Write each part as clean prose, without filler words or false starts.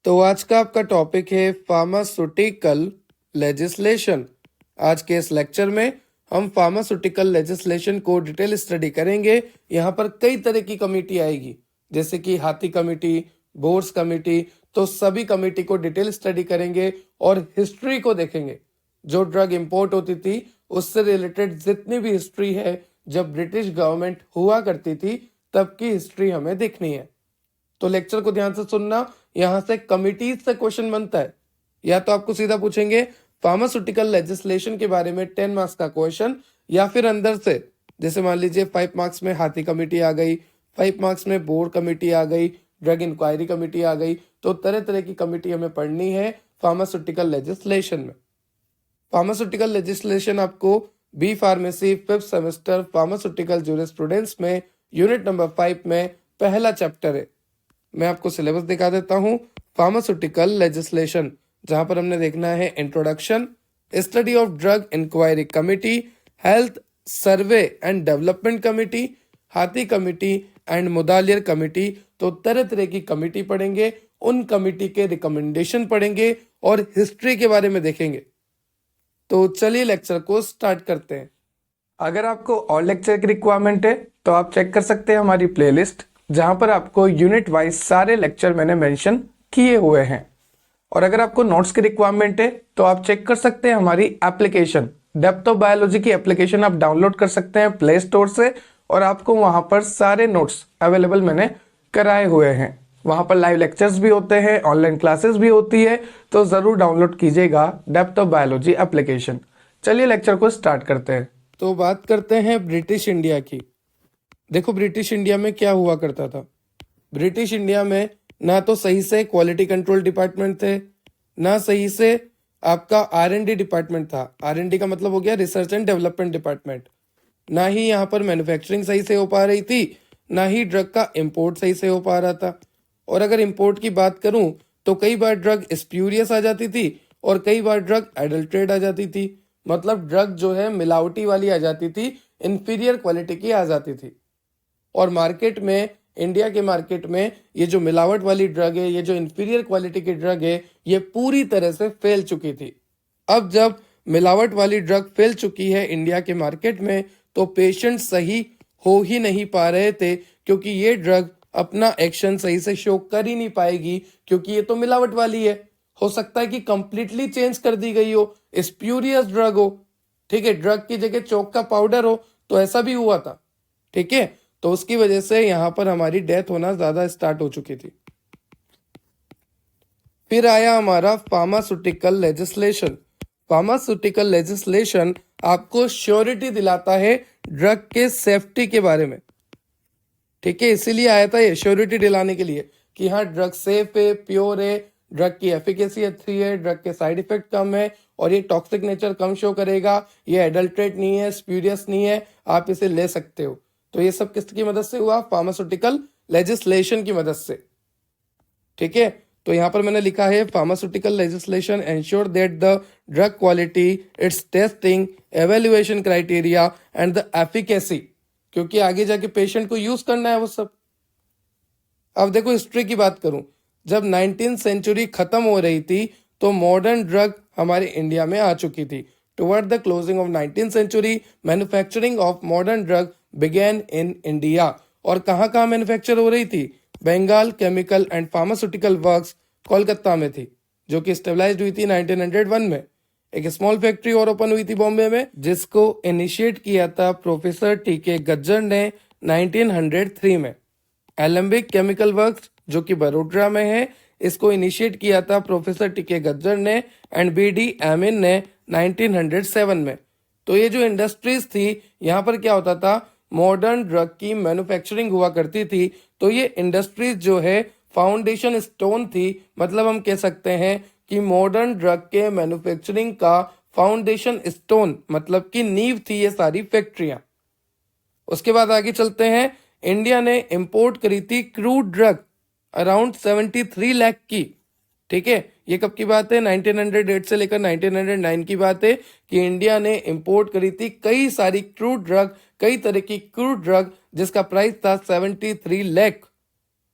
तो आज का आपका टॉपिक है फार्मास्यूटिकल लेजिस्लेशन। आज के इस लेक्चर में हम फार्मास्यूटिकल लेजिस्लेशन को डिटेल स्टडी करेंगे। यहाँ पर कई तरह की कमेटी आएगी, जैसे कि हाथी कमेटी, बोर्स कमेटी। तो सभी कमेटी को डिटेल स्टडी करेंगे और हिस्ट्री को देखेंगे। जो ड्रग इंपोर्ट होती थी उससे रिलेटेड जितनी भी हिस्ट्री है, जब ब्रिटिश गवर्नमेंट हुआ करती थी तब की हिस्ट्री हमें देखनी है। तो लेक्चर को ध्यान से सुनना। यहाँ से कमिटीज से क्वेश्चन बनता है, या तो आपको सीधा पूछेंगे फार्मास्यूटिकल लेजिस्लेशन के बारे में 10 मार्क्स का क्वेश्चन, या फिर अंदर से जैसे मान लीजिए 5 मार्क्स में हाथी कमेटी आ गई, 5 मार्क्स में बोर्ड कमेटी आ गई, ड्रग इंक्वायरी कमेटी आ गई। तो तरह तरह की कमेटी हमें पढ़नी है फार्मास्यूटिकल लेजिस्लेशन में। फार्मास्यूटिकल लेजिस्लेशन आपको B pharmacy 5th semester pharmaceutical jurisprudence में यूनिट नंबर 5 में पहला चैप्टर है। मैं आपको सिलेबस दिखा देता हूँ। फार्मास्यूटिकल लेजिस्लेशन, जहां पर हमने देखना है introduction, study of drug inquiry committee, health survey and development committee, Hathi committee and Mudaliar committee. तो तरह तरह की कमेटी पढ़ेंगे, उन कमेटी के रिकमेंडेशन पढ़ेंगे और हिस्ट्री के बारे में देखेंगे। तो चलिए लेक्चर को स्टार्ट करते हैं। अगर आपको और लेक्चर की रिक्वायरमेंट है तो आप चेक कर सकते हैं हमारी प्लेलिस्ट, जहां पर आपको यूनिट वाइज सारे लेक्चर मैंने मेंशन किए हुए हैं। और अगर आपको नोट्स की रिक्वायरमेंट है तो आप चेक कर सकते हैं हमारी एप्लीकेशन डेप्थ ऑफ बायोलॉजी की एप्लीकेशन आप डाउनलोड कर सकते हैं प्ले स्टोर से, और आपको वहां पर सारे नोट्स अवेलेबल मैंने कराए हुए हैं। वहां पर लाइव लेक्चर्स भी होते हैं, ऑनलाइन क्लासेस भी होती है, तो जरूर डाउनलोड कीजिएगा डेप्थ ऑफ बायोलॉजी एप्लीकेशन। चलिए लेक्चर को स्टार्ट करते हैं। तो बात करते हैं ब्रिटिश इंडिया की। देखो ब्रिटिश इंडिया में क्या हुआ करता था। ब्रिटिश इंडिया में ना तो सही से क्वालिटी कंट्रोल डिपार्टमेंट थे, ना सही से आपका R&D डिपार्टमेंट था। R&D का मतलब हो गया रिसर्च एंड डेवलपमेंट डिपार्टमेंट। ना ही यहाँ पर मैन्युफैक्चरिंग सही से हो पा रही थी, ना ही ड्रग का इंपोर्ट सही से हो पा रहा था। और अगर इंपोर्ट की बात करूं तो कई बार ड्रग स्प्यूरियस आ जाती थी और कई बार ड्रग एडल्ट्रेट आ जाती थी। मतलब ड्रग जो है मिलावटी वाली आ जाती थी, इंफीरियर क्वालिटी की आ जाती थी। और मार्केट में, इंडिया के मार्केट में ये जो मिलावट वाली ड्रग है, ये जो इंफीरियर क्वालिटी की ड्रग है, ये पूरी तरह से फैल चुकी थी। अब जब मिलावट वाली ड्रग फैल चुकी है इंडिया के मार्केट में, तो पेशेंट सही हो ही नहीं पा रहे थे, क्योंकि ये ड्रग अपना एक्शन सही से शो कर ही नहीं पाएगी, क्योंकि ये तो मिलावट वाली है। हो सकता है कि कंप्लीटली चेंज कर दी गई हो, स्प्यूरियस ड्रग हो, ठीक है, ड्रग की जगह चौक का पाउडर हो, तो ऐसा भी हुआ था, ठीक है। तो उसकी वजह से यहां पर हमारी डेथ होना ज्यादा स्टार्ट हो चुकी थी। फिर आया हमारा फार्मास्यूटिकल लेजिस्लेशन। फार्मास्यूटिकल लेजिस्लेशन आपको श्योरिटी दिलाता है ड्रग के सेफ्टी के बारे में, ठीक है। इसीलिए आया था ये, श्योरिटी दिलाने के लिए कि हाँ ड्रग सेफ है, प्योर है, ड्रग की एफिकेसी अच्छी है, ड्रग के साइड इफेक्ट कम है और ये टॉक्सिक नेचर कम शो करेगा, ये एडल्ट्रेट नहीं है, स्प्यूरियस नहीं है, आप इसे ले सकते हो। तो ये सब किसकी मदद से हुआ? फार्मास्यूटिकल लेजिस्लेशन की मदद से, ठीक है। तो यहां पर मैंने लिखा है pharmaceutical legislation ensure that the drug quality, it's testing, evaluation criteria and the efficacy, क्योंकि आगे जाके पेशेंट को यूज करना है वो सब। अब देखो हिस्ट्री की बात करूं, जब 19th सेंचुरी खत्म हो रही थी तो मॉडर्न ड्रग हमारे इंडिया में आ चुकी थी। Toward the closing of 19th century manufacturing of modern drug begin in India. और कहाँ कहाँ मैन्युफैक्चर हो रही थी? Bengal chemical and pharmaceutical works Kolkata में थी, जो कि स्टेबलाइज्ड हुई थी 1901 में। एक स्मॉल फैक्ट्री और ओपन हुई थी बॉम्बे में, जिसको इनिशिएट किया था प्रोफेसर टी.के. गज्जर ने 1903 में। एलम्बिक केमिकल वर्क्स जो कि बड़ोदरा में है, इसको इनिशिएट किया था प्रोफेसर टी.के. गज्जर ने एंड बी.डी. एमिन ने 1907 में। तो ये जो इंडस्ट्रीज थी, यहाँ पर क्या होता था, मॉडर्न ड्रग की मैन्युफैक्चरिंग हुआ करती थी। तो ये इंडस्ट्रीज जो है फाउंडेशन स्टोन थी, मतलब हम कह सकते हैं कि मॉडर्न ड्रग के मैन्युफैक्चरिंग का फाउंडेशन स्टोन, मतलब कि नींव थी ये सारी फैक्ट्रियां। उसके बाद आगे चलते हैं। इंडिया ने इंपोर्ट करी थी क्रूड ड्रग अराउंड 73 लाख की, ठीक है। ये कब की बात है? 1908 से लेकर 1909 की बात है कि इंडिया ने इंपोर्ट करी थी कई सारी क्रूड ड्रग, कई तरह की क्रूड ड्रग, जिसका प्राइस था 73 lakh.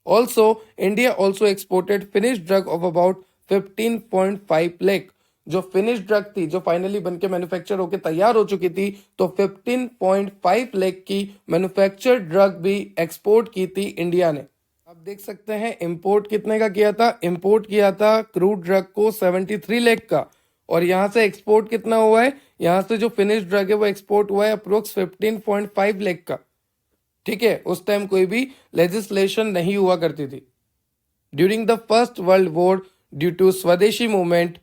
Also India also exported finish drug of about 15.5 lakh. जो फिनिश ड्रग थी, जो फाइनली बनके मैन्युफैक्चर होकर तैयार हो चुकी थी, तो 15.5 लाख की मैन्युफैक्चर्ड ड्रग भी एक्सपोर्ट की थी इंडिया ने। आप देख सकते हैं इंपोर्ट कितने का किया था। इंपोर्ट किया था क्रूड ड्रग को 73 लाख का, और यहाँ से एक्सपोर्ट कितना हुआ है, यहाँ से जो फिनिश ड्रग है वो एक्सपोर्ट हुआ है अप्रोक्स 15.5 लाख का। ठीक है, उस टाइम कोई भी लेजिस्लेशन नहीं हुआ करती थी। During the First World War, due to Swadeshi movement,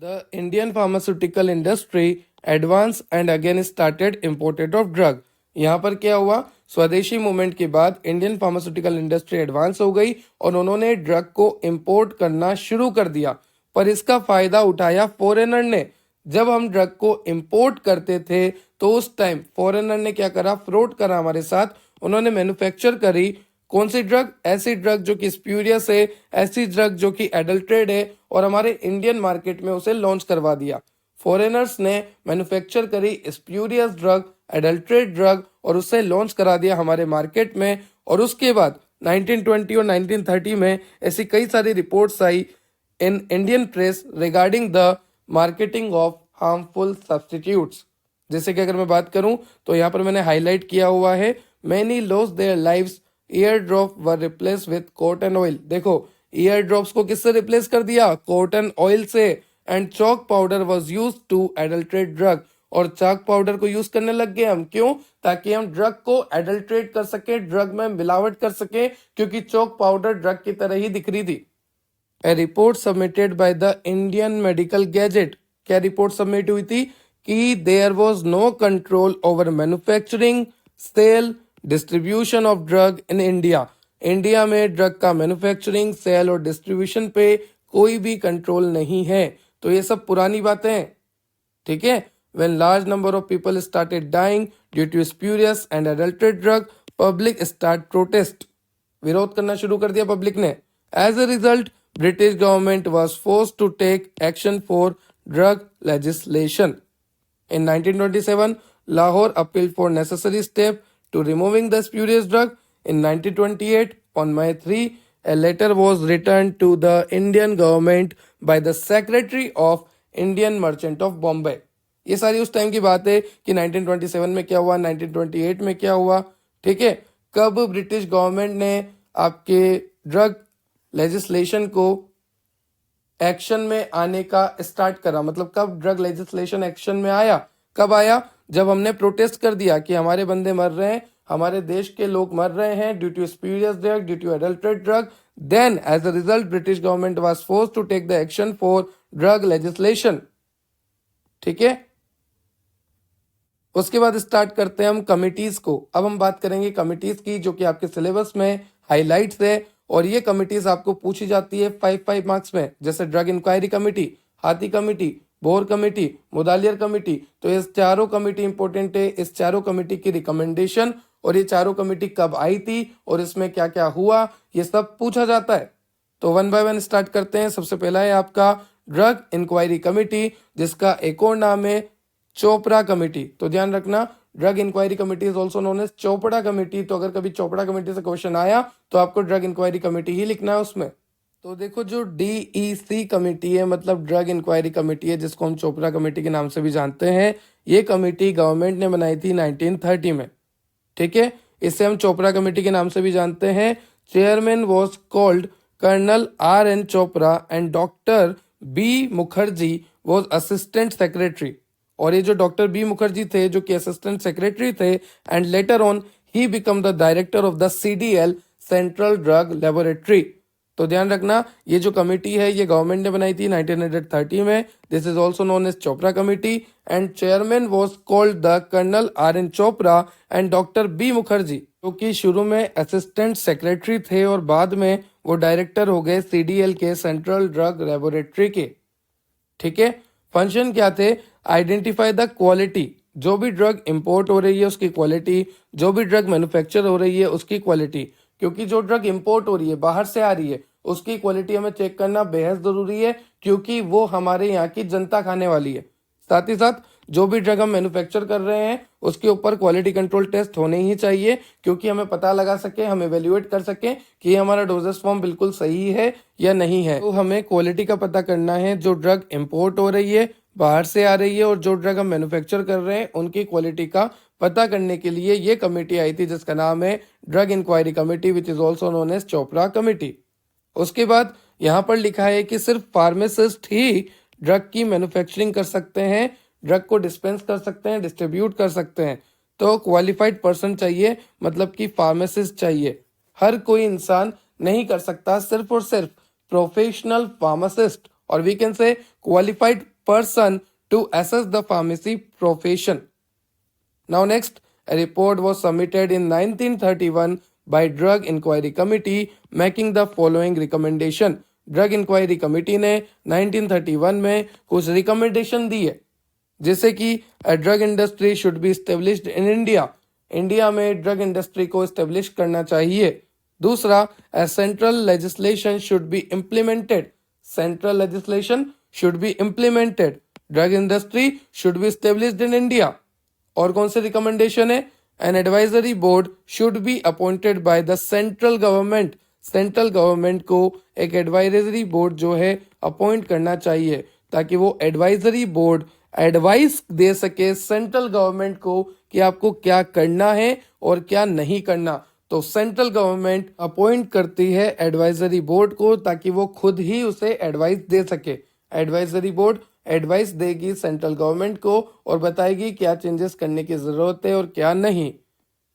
the Indian pharmaceutical industry advance and again started imported of drug. यहाँ पर क्या हुआ, स्वदेशी मूवमेंट के बाद इंडियन फार्मास्यूटिकल इंडस्ट्री एडवांस हो गई और उन्होंने ड्रग को इंपोर्ट करना शुरू कर दिया। पर इसका फायदा उठाया फॉरेनर ने। जब हम ड्रग को इंपोर्ट करते थे तो उस टाइम फॉरेनर ने क्या करा, फ्रॉड करा हमारे साथ। उन्होंने मैन्युफैक्चर करी कौन सी ड्रग, ऐसी ड्रग जो कि स्प्यूरियस है, ऐसी ड्रग जो कि एडल्ट्रेड है, और हमारे इंडियन मार्केट में उसे लॉन्च करवा दिया। फॉरेनर्स ने मैन्युफैक्चर करी स्प्यूरियस ड्रग, एडल्ट्रेट ड्रग, और उसे लॉन्च करा दिया हमारे मार्केट में। और उसके बाद 1920 और 1930 में ऐसी कई सारी reports I in Indian press regarding the marketing of harmful substitutes. जैसे कि अगर मैं बात करूं तो यहाँ पर मैंने हाईलाइट किया हुआ है, many lost their lives, ear drop were replace with cotton oil. देखो, ईयर ड्रॉप्स को किससे रिप्लेस कर दिया, कॉटन ऑयल से। And chalk powder was use to adulterate drug, और चाक पाउडर को यूज करने लग गए हम। क्यों, ताकि हम ड्रग को एडल्ट्रेट कर सके, ड्रग में मिलावट कर सके, क्योंकि चॉक पाउडर ड्रग की तरह ही दिख रही थी। A report submitted by the Indian Medical Gazette, क्या रिपोर्ट सबमिट हुई थी कि there was no control over manufacturing, sale, distribution of drug in India. India में ड्रग का मैन्युफैक्चरिंग, सेल और डिस्ट्रीब्यूशन पे कोई भी कंट्रोल नहीं है। तो ये सब पुरानी बातें हैं। ठीक है, when large number of people started dying due to spurious and adulterated drug, public start protest, विरोध करना शुरू कर दिया पब्लिक ने। As a result, British government was forced to take action for drug legislation. In 1927, Lahore appealed for necessary step to removing the spurious drug. In 1928, on May 3, a letter was written to the Indian government by the Secretary of Indian Merchant of Bombay. ये सारी उस time की बात है कि 1927 में क्या हुआ, 1928 में क्या हुआ। ठीक है, कब ब्रिटिश गवर्नमेंट ने आपके ड्रग लेजिस्लेशन को एक्शन में आने का स्टार्ट करा, मतलब कब ड्रग लेजिस्लेशन एक्शन में आया, कब आया, जब हमने प्रोटेस्ट कर दिया कि हमारे बंदे मर रहे हैं, हमारे देश के लोग मर रहे हैं due to spurious drug, due to adulterate drug. Then as a result British government was forced to take the action for drug legislation. ठीक है, उसके बाद स्टार्ट करते हैं हम कमिटीज को। अब हम बात करेंगे कमिटीज की, जो कि आपके सिलेबस में हाईलाइट्स है, और ये कमिटीज आपको पूछी जाती है 5 मार्क्स में। जैसे drug inquiry committee, Hathi committee, bore committee, Mudaliar committee. तो ये चारों कमेटी इंपॉर्टेंट है। इस चारों कमेटी की रिकमेंडेशन और ये चारों कमेटी कब आई थी और इसमें क्या क्या हुआ, ये सब पूछा जाता है। तो 1 बाय 1 स्टार्ट करते हैं। सबसे पहला है आपका ड्रग इंक्वायरी कमेटी, जिसका एक और नाम है चोपड़ा कमेटी। तो ध्यान रखना, drug inquiry committee is also known as Chopra committee. तो अगर कभी चोपड़ा कमेटी से क्वेश्चन आया तो आपको ड्रग इंक्वायरी कमेटी ही लिखना है उसमें। तो देखो, जो DEC कमेटी है, मतलब ड्रग इंक्वायरी कमेटी है, जिसको हम चोपड़ा कमेटी के नाम से भी जानते हैं, ये कमेटी गवर्नमेंट ने बनाई थी 1930 में। ठीक है, इसे हम चोपड़ा कमेटी के नाम से भी जानते हैं। Chairman was called colonel RN Chopra and doctor B Mukherjee was assistant secretary. और ये जो डॉक्टर B मुखर्जी थे, जो कि असिस्टेंट सेक्रेटरी थे, and later on he become the director of the CDL central drug laboratory. तो ध्यान रखना, ये जो कमेटी है ये गवर्नमेंट ने बनाई थी 1930 में। This is also known as Chopra committee and chairman was called the colonel RN Chopra and doctor B Mukherjee, जो कि शुरू में असिस्टेंट सेक्रेटरी थे और बाद में वो डायरेक्टर हो गए CDL के सेंट्रल ड्रग लेबोरेटरी के। ठीक है, फंक्शन क्या थे, आइडेंटिफाई द क्वालिटी, जो भी ड्रग इंपोर्ट हो रही है उसकी क्वालिटी, जो भी ड्रग मैन्युफैक्चर हो रही है उसकी क्वालिटी। क्योंकि जो ड्रग इंपोर्ट हो रही है, बाहर से आ रही है, उसकी क्वालिटी हमें चेक करना बेहद जरूरी है, क्योंकि वो हमारे यहाँ की जनता खाने वाली है। साथ ही साथ जो भी ड्रग हम मैन्युफैक्चर कर रहे हैं उसके ऊपर क्वालिटी कंट्रोल टेस्ट होने ही चाहिए, क्योंकि हमें पता लगा सके, हम एवेल्युएट कर सकें कि हमारा डोजेस फॉर्म बिल्कुल सही है या नहीं है। तो हमें क्वालिटी का पता करना है, जो ड्रग इम्पोर्ट हो रही है, बाहर से आ रही है, और जो ड्रग हम मैन्युफैक्चर कर रहे हैं उनकी क्वालिटी का पता करने के लिए ये कमेटी आई थी, जिसका नाम है drug inquiry committee, which is also known as Chopra committee. उसके बाद यहाँ पर लिखा है कि सिर्फ फार्मासिस्ट ही ड्रग की मैन्युफैक्चरिंग कर सकते हैं, ड्रग को डिस्पेंस कर सकते हैं, डिस्ट्रीब्यूट कर सकते हैं। तो क्वालिफाइड पर्सन चाहिए, मतलब कि फार्मासिस्ट चाहिए। हर कोई इंसान नहीं कर सकता, सिर्फ और सिर्फ प्रोफेशनल फार्मासिस्ट, और we can say qualified person to assess the pharmacy profession. Now next, a report was submitted in 1931 by Drug Inquiry Committee making the following recommendation. Drug inquiry committee ने 1931 में कुछ रिकमेंडेशन दी है, जैसे कि drug industry should be established in India, India में drug industry को establish करना चाहिए। दूसरा, central legislation should be implemented, central legislation should be implemented, drug industry should be established in India। और कौन से रिकमेंडेशन है? An advisory board should be appointed by the central government, central government को एक advisory board जो है appoint करना चाहिए, ताकि वो एडवाइजरी बोर्ड एडवाइस दे सके सेंट्रल गवर्नमेंट को कि आपको क्या करना है और क्या नहीं करना। तो सेंट्रल गवर्नमेंट अपॉइंट करती है एडवाइजरी बोर्ड को, ताकि वो खुद ही उसे एडवाइस दे सके। एडवाइजरी बोर्ड एडवाइस देगी सेंट्रल गवर्नमेंट को और बताएगी क्या चेंजेस करने की जरूरत है और क्या नहीं।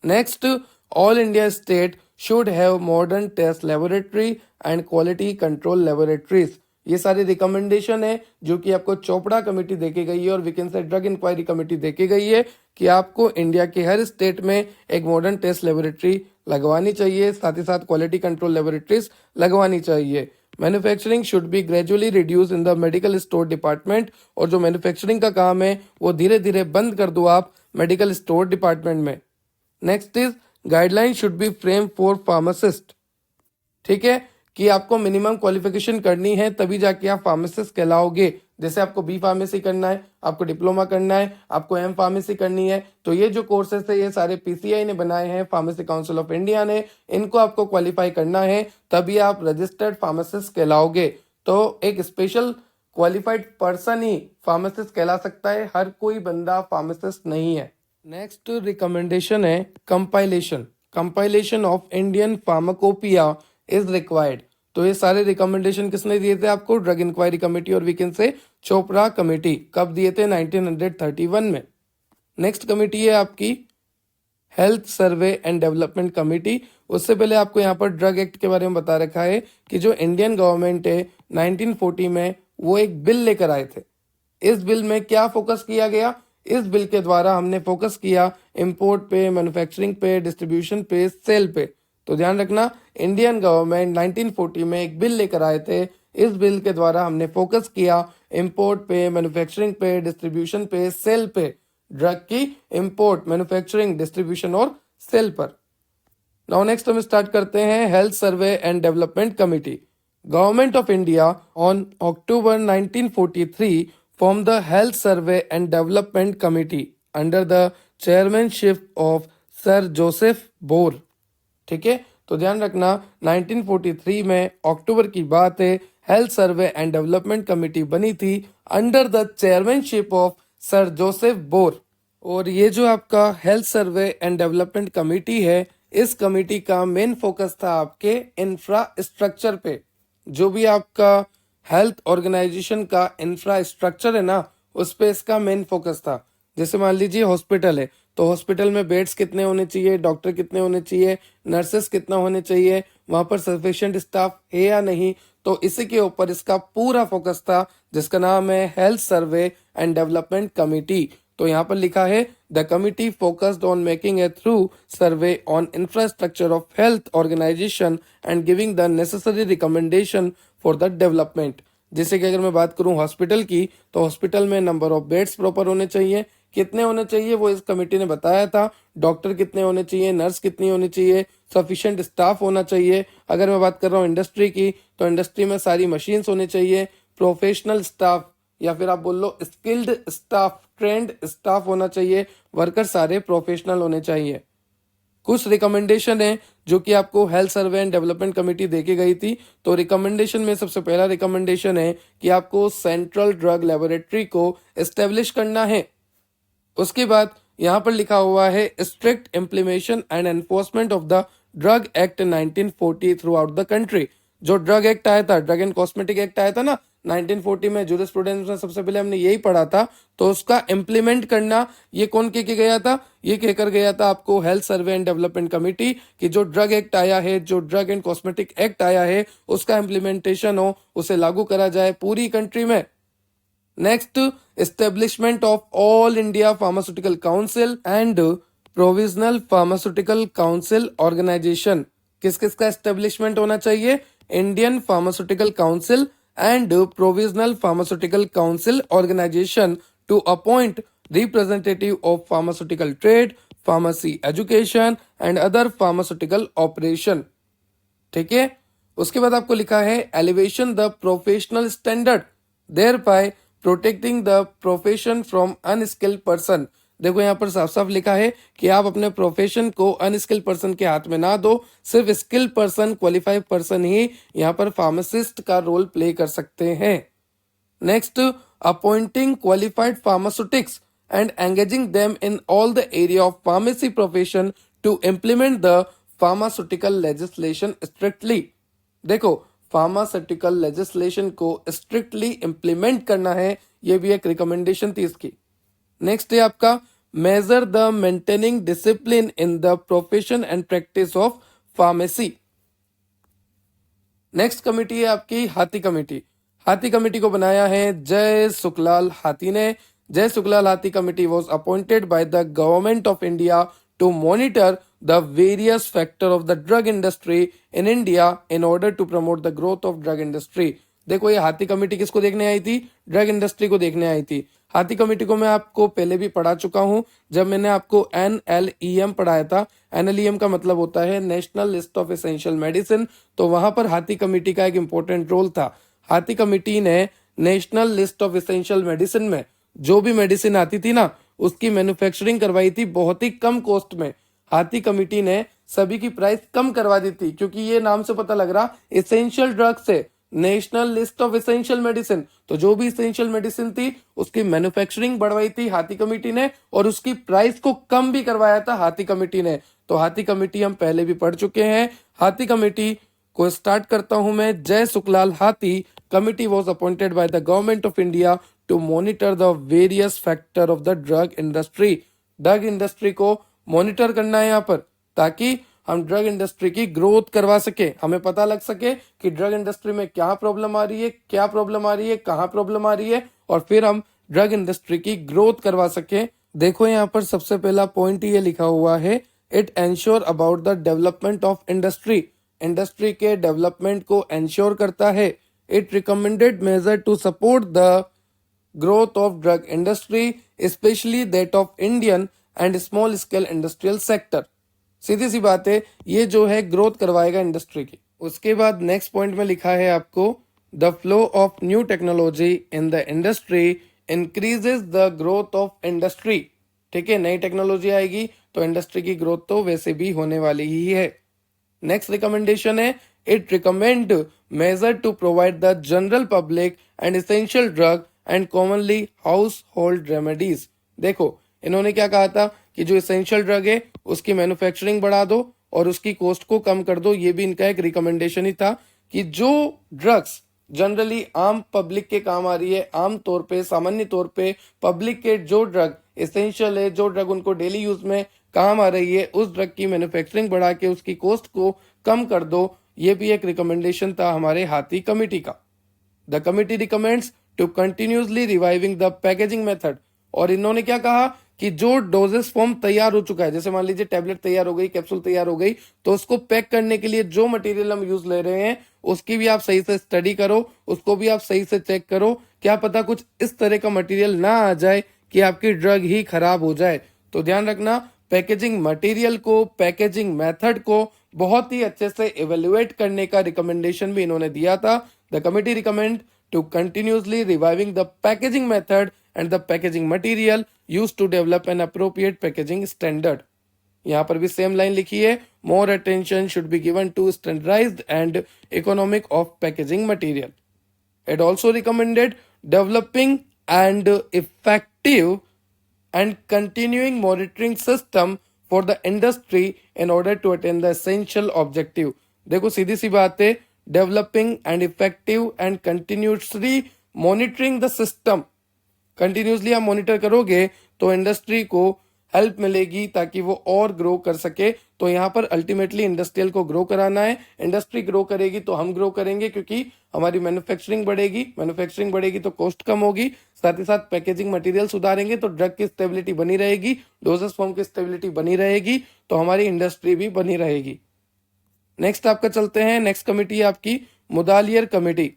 Next, all India state should have modern test laboratory and quality control laboratories. ये सारी रिकमेंडेशन है जो कि आपको चोपड़ा कमेटी देके गई है और we can say drug inquiry committee देके गई है कि आपको इंडिया के हर स्टेट में एक मॉडर्न टेस्ट लेबोरेटरी लगवानी चाहिए, साथ ही साथ क्वालिटी कंट्रोल लेबोरेटरीज लगवानी चाहिए। Manufacturing should be gradually reduce in the medical store department, और जो मैन्युफैक्चरिंग का काम है वो धीरे धीरे बंद कर दो आप मेडिकल स्टोर डिपार्टमेंट में। Next is guideline should be frame for pharmacist. ठीक है, कि आपको मिनिमम क्वालिफिकेशन करनी है तभी जाके आप फार्मासिस्ट कहलाओगे। जैसे आपको बी फार्मेसी करना है, आपको डिप्लोमा करना है, आपको एम फार्मेसी करनी है, तो ये जो कोर्सेस है ये सारे पीसीआई ने बनाए हैं, फार्मेसी काउंसिल ऑफ इंडिया ने, इनको आपको क्वालिफाई करना है तभी आप रजिस्टर्ड फार्मासिस्ट कहलाओगे। तो एक स्पेशल क्वालिफाइड पर्सन ही फार्मासिस्ट कहला सकता है, हर कोई बंदा फार्मासिस्ट नहीं है। नेक्स्ट रिकमेंडेशन है compilation, compilation of Indian pharmacopoeia is required. तो ये सारे रिकमेंडेशन किसने दिए थे आपको? ड्रग इंक्वायरी कमेटी और we can say Chopra committee. कब दिए थे? 1931 में। नेक्स्ट कमेटी है आपकी health survey and development committee. उससे पहले आपको यहाँ पर ड्रग एक्ट के बारे में बता रखा है कि जो इंडियन गवर्नमेंट है 1940 में वो एक बिल लेकर आए थे। इस बिल में क्या फोकस किया गया? इस बिल के द्वारा हमने फोकस किया इंपोर्ट पे, मैन्युफैक्चरिंग पे, डिस्ट्रीब्यूशन पे, सेल पे। तो ध्यान रखना, इंडियन गवर्नमेंट 1940 में एक बिल लेकर आए थे। इस बिल के द्वारा हमने फोकस किया इंपोर्ट पे, मैन्युफैक्चरिंग पे, डिस्ट्रीब्यूशन पे, सेल पे, ड्रग की इंपोर्ट, मैन्युफैक्चरिंग, डिस्ट्रीब्यूशन और सेल पर। नाउ नेक्स्ट हम स्टार्ट करते हैं health survey and development committee. Government of India on October 1943 formed the Health Survey and Development Committee under the chairmanship of Sir Joseph Bohr। ठीक है, तो ध्यान रखना 1943 में अक्टूबर की बात है, health survey and development committee बनी थी under the chairmanship of sir Joseph bore. और ये जो आपका health survey and development committee है, इस कमेटी का मेन फोकस था आपके इंफ्रास्ट्रक्चर पे। जो भी आपका हेल्थ ऑर्गेनाइजेशन का इंफ्रास्ट्रक्चर है ना, उस पे इसका मेन फोकस था। जैसे मान लीजिए हॉस्पिटल है, तो हॉस्पिटल में बेड्स कितने होने चाहिए, डॉक्टर कितने होने चाहिए, नर्सेस कितना होने चाहिए, वहां पर सफिशिएंट स्टाफ है या नहीं, तो इसी के ऊपर इसका पूरा फोकस था, जिसका नाम है health survey and development committee. तो यहाँ पर लिखा है the committee focused on making a through survey on infrastructure of health organisation and giving the necessary recommendation for the development. जैसे कि अगर मैं बात करूं हॉस्पिटल की, तो हॉस्पिटल में नंबर ऑफ बेड्स प्रॉपर होने चाहिए, कितने होने चाहिए वो इस कमेटी ने बताया था, डॉक्टर कितने होने चाहिए, नर्स कितनी होनी चाहिए, सफिशिएंट स्टाफ होना चाहिए। अगर मैं बात कर रहा हूँ इंडस्ट्री की, तो इंडस्ट्री में सारी मशीन्स होनी चाहिए, प्रोफेशनल स्टाफ या फिर आप बोल लो स्किल्ड स्टाफ, ट्रेंड स्टाफ होना चाहिए, वर्कर सारे प्रोफेशनल होने चाहिए। कुछ रिकमेंडेशन है जो कि आपको health survey and development committee देके गई थी। तो रिकमेंडेशन में सबसे पहला रिकमेंडेशन है कि आपको सेंट्रल ड्रग लेबोरेटरी को एस्टेब्लिश करना है। उसके बाद यहाँ पर लिखा हुआ है strict implementation and enforcement of the drug act 1940 through out the country. जो ड्रग एक्ट आया था, ड्रग एंड कॉस्मेटिक एक्ट आया था ना 1940 में, जूरिस्प्रूडेंस में सबसे पहले हमने यही पढ़ा था। तो उसका इम्प्लीमेंट करना ये कौन कह के गया था? ये कहकर गया था आपको health survey and development committee कि जो ड्रग एक्ट आया है, जो ड्रग एंड कॉस्मेटिक एक्ट आया है, उसका इम्प्लीमेंटेशन हो, उसे लागू करा जाए पूरी कंट्री में। Next, establishment of all India pharmaceutical council and provisional pharmaceutical council organisation. किस किस का एस्टेब्लिशमेंट होना चाहिए? Indian pharmaceutical council and provisional pharmaceutical council organisation to appoint representative of pharmaceutical trade, pharmacy education and other pharmaceutical operation. ठीक है। उसके बाद आपको लिखा है elevation the professional standard thereby protecting the profession from unskilled person. देखो यहाँ पर साफ साफ लिखा है कि आप अपने प्रोफेशन को अनस्किल्ड पर्सन के हाथ में ना दो, सिर्फ स्किल्ड पर्सन, क्वालिफाइड पर्सन ही यहाँ पर फार्मासिस्ट का रोल प्ले कर सकते हैं। Next, appointing qualified pharmaceutics and engaging them in all the area of pharmacy profession to implement the pharmaceutical legislation strictly. देखो, फार्मास्यूटिकल लेजिस्लेशन को स्ट्रिक्टली इम्प्लीमेंट करना है, ये भी एक रिकमेंडेशन थी इसकी। नेक्स्ट है आपका measure the maintaining discipline in the profession and practice of pharmacy. Next committee है आपकी हाथी कमेटी। हाथी कमेटी को बनाया है जय सुखलाल हाथी ने। Jai Sukhlal Hathi committee was appointed by the government of India to monitor the various factor of the drug industry in India in order to promote the growth of drug industry। देखो, ये हाथी कमेटी किसको देखने आई थी? ड्रग इंडस्ट्री को देखने आई थी। हाथी कमेटी को मैं आपको पहले भी पढ़ा चुका हूं जब मैंने आपको NLEM पढ़ाया था। NLEM का मतलब होता है national list of essential medicine. तो वहां पर हाथी कमेटी का एक इंपॉर्टेंट रोल था। हाथी कमेटी ने national list of essential medicine में जो भी मेडिसिन आती थी ना, उसकी मैन्युफैक्चरिंग करवाई थी बहुत ही कम कॉस्ट में। हाथी कमेटी ने सभी की प्राइस कम करवा दी थी, क्योंकि ये नाम से पता लग रहा एसेंशियल ड्रग से national list of essential medicine. तो जो भी एसेंशियल मेडिसिन थी उसकी मैन्युफैक्चरिंग बढ़वाई थी हाथी कमेटी ने, और उसकी प्राइस को कम भी करवाया था हाथी कमेटी ने। तो हाथी कमेटी हम पहले भी पढ़ चुके हैं। हाथी कमेटी को स्टार्ट करता हूं मैं। Jai Sukhlal Hathi committee was appointed by the government of India to monitor the various factor of the drug industry. Drug industry को मॉनिटर करना है यहाँ पर, ताकि हम ड्रग इंडस्ट्री की ग्रोथ करवा सके, हमें पता लग सके कि ड्रग इंडस्ट्री में क्या प्रॉब्लम आ रही है, क्या प्रॉब्लम आ रही है, कहाँ प्रॉब्लम आ रही है, और फिर हम ड्रग इंडस्ट्री की ग्रोथ करवा सके। देखो, यहाँ पर सबसे पहला पॉइंट ये लिखा हुआ है, it ensure about the development of industry. Industry के डेवलपमेंट को एंश्योर करता है। It recommended major to support the growth of drug industry, specially that of Indian and small scale industrial sector. सीधी सी बात है, ये जो है ग्रोथ करवाएगा इंडस्ट्री की। उसके बाद नेक्स्ट पॉइंट में लिखा है आपको, the flow of new technology in the industry increases the growth of industry. ठीक है, नई टेक्नोलॉजी आएगी तो इंडस्ट्री की ग्रोथ तो वैसे भी होने वाली ही है। नेक्स्ट रिकमेंडेशन है, it recommend measure to provide the general public and essential drug and commonly household remedies. देखो, इन्होंने क्या कहा था कि जो एसेंशियल ड्रग है उसकी मैन्युफैक्चरिंग बढ़ा दो और उसकी कॉस्ट को कम कर दो। ये भी इनका एक रिकमेंडेशन ही था कि जो ड्रग्स जनरली आम पब्लिक के काम आ रही है, आम तौर पे, सामान्य तौर पे पब्लिक के जो ड्रग एसेंशियल है, जो ड्रग उनको डेली यूज में काम आ रही है, उस ड्रग की मैन्युफैक्चरिंग बढ़ा के उसकी कॉस्ट को कम कर दो। ये भी एक रिकमेंडेशन था हमारे हाथी कमेटी का। The committee recommends to continuously reviving the packaging method. और इन्होंने क्या कहा कि जो डोजेस फॉर्म तैयार हो चुका है, जैसे मान लीजिए टैबलेट तैयार हो गई, कैप्सूल तैयार हो गई, तो उसको पैक करने के लिए जो मटेरियल हम यूज ले रहे हैं उसकी भी आप सही से स्टडी करो, उसको भी आप सही से चेक करो। क्या पता कुछ इस तरह का मटेरियल ना आ जाए कि आपकी ड्रग ही खराब हो जाए। तो ध्यान रखना, पैकेजिंग मटेरियल को, पैकेजिंग मेथड को बहुत ही अच्छे से इवेल्युएट करने का रिकमेंडेशन भी इन्होंने दिया था। The committee recommend to continuously reviving the packaging method and the packaging material used to develop an appropriate packaging standard. यहाँ पर भी सेम लाइन लिखी है, more attention should be given to standardized and economic of packaging material. It also recommended developing and effective and continuing monitoring system for the industry in order to attain the essential objective. देखो सीधी सी बात है, developing and effective and continuously monitoring the system. Continuously आप monitor करोगे तो industry को help मिलेगी ताकि वो और ग्रो कर सके. तो यहाँ पर अल्टीमेटली इंडस्ट्रियल को ग्रो कराना है. इंडस्ट्री ग्रो करेगी तो हम ग्रो करेंगे, क्योंकि हमारी मैन्युफैक्चरिंग बढ़ेगी तो कॉस्ट कम होगी. साथ ही साथ पैकेजिंग मटेरियल सुधारेंगे तो ड्रग की स्टेबिलिटी बनी रहेगी, डोजेस फॉर्म की स्टेबिलिटी बनी रहेगी, तो हमारी इंडस्ट्री भी बनी रहेगी. नेक्स्ट आपका चलते हैं, नेक्स्ट कमेटी है आपकी मुदालियर कमेटी.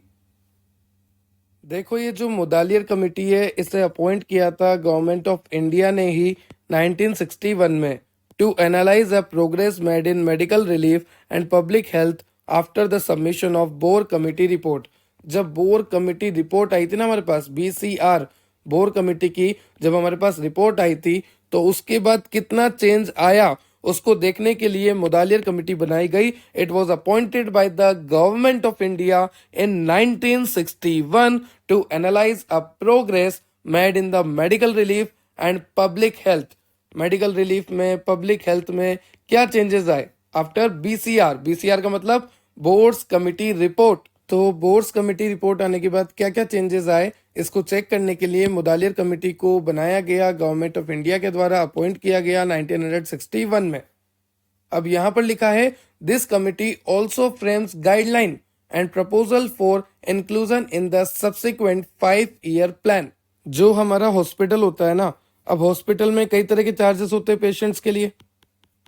देखो ये जो मुदालियर कमेटी है इसे अपॉइंट किया था गवर्नमेंट ऑफ इंडिया ने ही 1961 में to analyse the progress made in medical relief and public health after the submission of Bhore committee report. जब बोर कमेटी रिपोर्ट आई थी ना हमारे पास, BCR बोर कमेटी की जब हमारे पास रिपोर्ट आई थी, तो उसके बाद कितना चेंज आया उसको देखने के लिए मुदालियर कमेटी बनाई गई. It was appointed by the government of India in 1961 to analyse a progress made in the medical relief and public health. Medical relief में, पब्लिक हेल्थ में क्या चेंजेस आए आफ्टर BCR का मतलब बोर्ड्स कमेटी रिपोर्ट. तो Bhore's committee report आने के बाद क्या क्या चेंजेस आए इसको चेक करने के लिए मुदालियर कमेटी को बनाया गया, गवर्नमेंट ऑफ इंडिया के द्वारा अपॉइंट किया गया 1961 में. अब यहाँ पर लिखा है, this committee also frames guideline and proposal for inclusion in the subsequent 5-year plan. जो हमारा हॉस्पिटल होता है ना, अब हॉस्पिटल में कई तरह के चार्जेस होते हैं पेशेंट्स के लिए,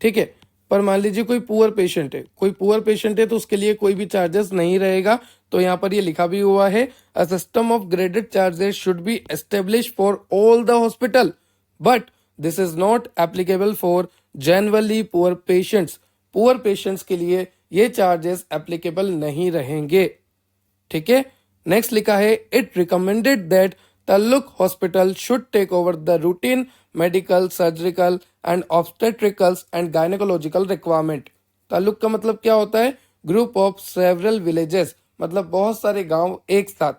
ठीक है. पर मान लीजिए कोई पुअर पेशेंट है तो उसके लिए कोई भी चार्जेस नहीं रहेगा. तो यहाँ पर ये लिखा भी हुआ है, a system of graded charges should be establish for all the hospital, but this is not applicable for generally poor patients. Poor patients के लिए ये चार्जेस एप्लीकेबल नहीं रहेंगे, ठीक है. नेक्स्ट लिखा है, it recommended that taluk hospital should take over the routine medical, surgical and obstetricals and gynaecological requirement. Taluk का मतलब क्या होता है, ग्रुप ऑफ सेवरल विलेजेस, मतलब बहुत सारे गांव एक साथ.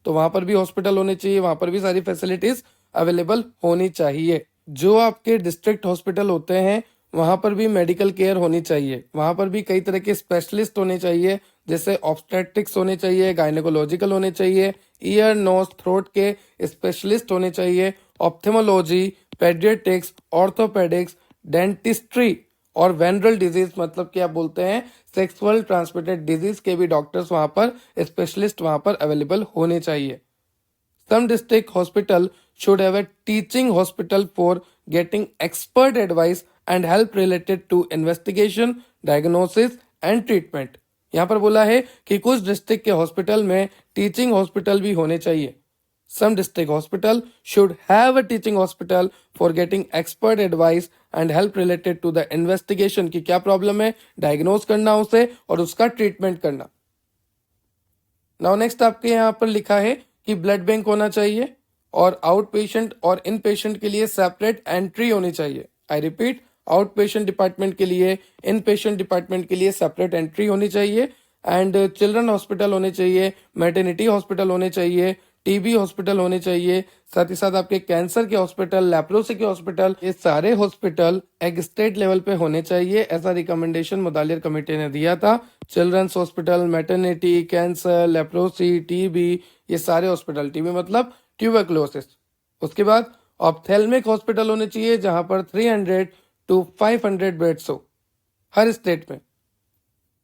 तो वहां पर भी हॉस्पिटल होने चाहिए, वहां पर भी सारी फैसिलिटीज अवेलेबल होनी चाहिए. जो आपके डिस्ट्रिक्ट हॉस्पिटल होते हैं वहां पर भी मेडिकल केयर होनी चाहिए, वहां पर भी कई तरह के स्पेशलिस्ट होने चाहिए, जैसे ऑब्स्टेट्रिक्स होने चाहिए, गायनेकोलॉजिकल होने चाहिए, ईयर नोज थ्रोट के स्पेशलिस्ट होने चाहिए, ऑप्थेमोलॉजी, पेडियाट्रिक्स, ऑर्थोपेडिक्स, डेंटिस्ट्री और वेनरल डिजीज मतलब क्या बोलते हैं, सेक्सुअल ट्रांसमिटेड डिजीज के भी डॉक्टर्स वहां पर, स्पेशलिस्ट वहां पर अवेलेबल होने चाहिए. Some district hospital should have a teaching hospital for getting expert advice and help related to investigation, diagnosis and treatment. यहाँ पर बोला है कि कुछ डिस्ट्रिक्ट के हॉस्पिटल में टीचिंग हॉस्पिटल भी होने चाहिए. Some district hospital should have a teaching hospital for getting expert advice and help related to the investigation कि क्या प्रॉब्लम है, डायग्नोज करना उसे और उसका ट्रीटमेंट करना. नाउ नेक्स्ट आपके यहाँ पर लिखा है कि ब्लड बैंक होना चाहिए और आउट पेशेंट और इन पेशेंट के लिए सेपरेट एंट्री होनी चाहिए. I repeat, out patient department के लिए, इन पेशेंट डिपार्टमेंट के लिए सेपरेट एंट्री होनी चाहिए. एंड चिल्ड्रन हॉस्पिटल होने चाहिए, मैटरनिटी हॉस्पिटल होने चाहिए, टीबी हॉस्पिटल होने चाहिए, साथ ही साथ आपके कैंसर के हॉस्पिटल, लेप्रोसी के हॉस्पिटल, ये सारे हॉस्पिटल एक स्टेट लेवल पे होने चाहिए. ऐसा रिकमेंडेशन मुदालियर कमेटी ने दिया था. Children's hospital, maternity, cancer, leprosy, TB, ये सारे हॉस्पिटल, टीबी मतलब ट्यूबरक्लोसिस. उसके बाद ऑप्थेल्मिक हॉस्पिटल होने चाहिए जहां पर 300 to 500 बेड्स हो हर स्टेट में.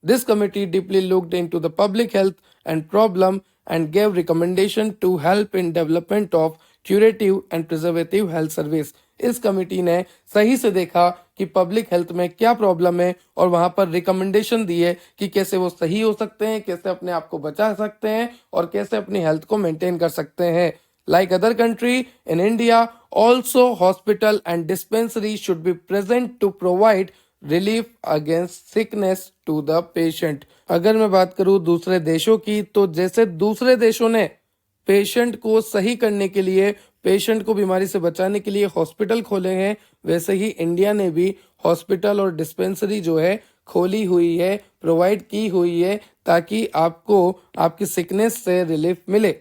This committee deeply looked into the public health and problem and gave recommendation to help in development of curative and preservative health service. इस कमेटी ने सही से देखा कि पब्लिक हेल्थ में क्या प्रॉब्लम है और वहां पर रिकमेंडेशन दी है कि कैसे वो सही हो सकते हैं, कैसे अपने आप को बचा सकते हैं और कैसे अपनी हेल्थ को मेंटेन कर सकते हैं. Like other country, in India, also hospital and dispensary should be present to provide relief against sickness to the patient. अगर मैं बात करूं दूसरे देशों की, तो जैसे दूसरे देशों ने पेशेंट को सही करने के लिए, पेशेंट को बीमारी से बचाने के लिए हॉस्पिटल खोले हैं, वैसे ही इंडिया ने भी हॉस्पिटल और डिस्पेंसरी जो है खोली हुई है, प्रोवाइड की हुई है, ताकि आपको आपकी सिकनेस से रिलीफ मिले।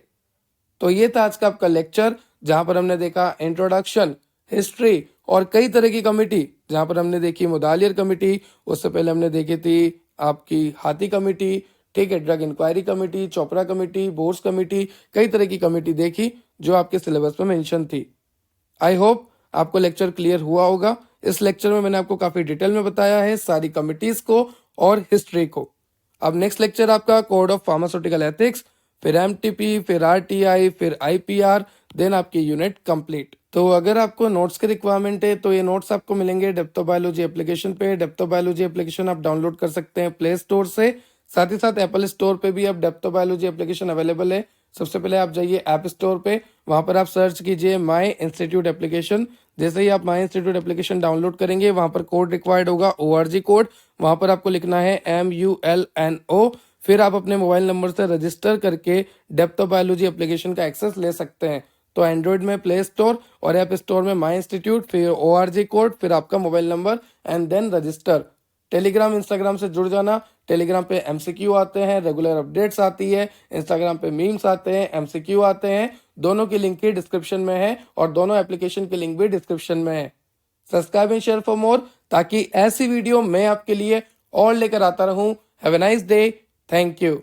तो ये था आज का आपका लेक्चर, जहां पर हमने देखा इंट्रोडक्शन, हिस्ट्री और कई तरह की कमेटी, जहां पर हमने देखी मुदालियर कमेटी, उससे पहले हमने देखी थी आपकी हाथी कमेटी, ठीक है, drug inquiry committee, Chopra committee, Bhore's committee, कई तरह की कमेटी देखी जो आपके सिलेबस में मेंशन थी। आई होप आपको लेक्चर क्लियर हुआ होगा। इस लेक्चर में मैंने आपको काफी डिटेल में बताया है सारी कमिटीज को और हिस्ट्री को। अब नेक्स्ट लेक्चर आपका कोड ऑफ फार्मास्यूटिकल एथिक्स, फिर एमटीपी, फिर आरटीआई, फिर आईपीआर, देन आपकी यूनिट कंप्लीट। तो अगर आपको नोट्स की रिक्वायरमेंट है तो ये नोट्स आपको मिलेंगे डेप्थोबायोलॉजी एप्लीकेशन पे। डेप्थोबायोलॉजी एप्लीकेशन आप डाउनलोड कर सकते हैं प्ले स्टोर से, साथ ही साथ एप्पल स्टोर पे भी अब डेप्थोबायोलॉजी एप्लीकेशन अवेलेबल है। सबसे पहले आप जाइए ऐप स्टोर पे, वहां पर आप सर्च कीजिए माई इंस्टीट्यूट एप्लीकेशन। जैसे ही आप माई इंस्टीट्यूट एप्लीकेशन डाउनलोड करेंगे, वहां पर कोड रिक्वायर्ड होगा ORG कोड, वहां पर आपको लिखना है MULNO। फिर आप अपने मोबाइल नंबर से रजिस्टर करके डेप्थोबायोलॉजी एप्लीकेशन का एक्सेस ले सकते हैं। तो एंड्रॉइड में प्ले स्टोर और ऐप स्टोर में माई इंस्टीट्यूट, फिर ORG कोड, फिर आपका mobile number and then register. Telegram Instagram से जुड़ जाना। टेलीग्राम पे MCQ आते हैं, रेगुलर अपडेट्स आती है, इंस्टाग्राम पे मीम्स आते हैं, MCQ आते हैं। दोनों की लिंक ही डिस्क्रिप्शन में है और दोनों एप्लीकेशन की लिंक भी डिस्क्रिप्शन में है। Subscribe and share for more, ताकि ऐसी वीडियो मैं आपके लिए और लेकर आता रहूं। Have a nice day. Thank you.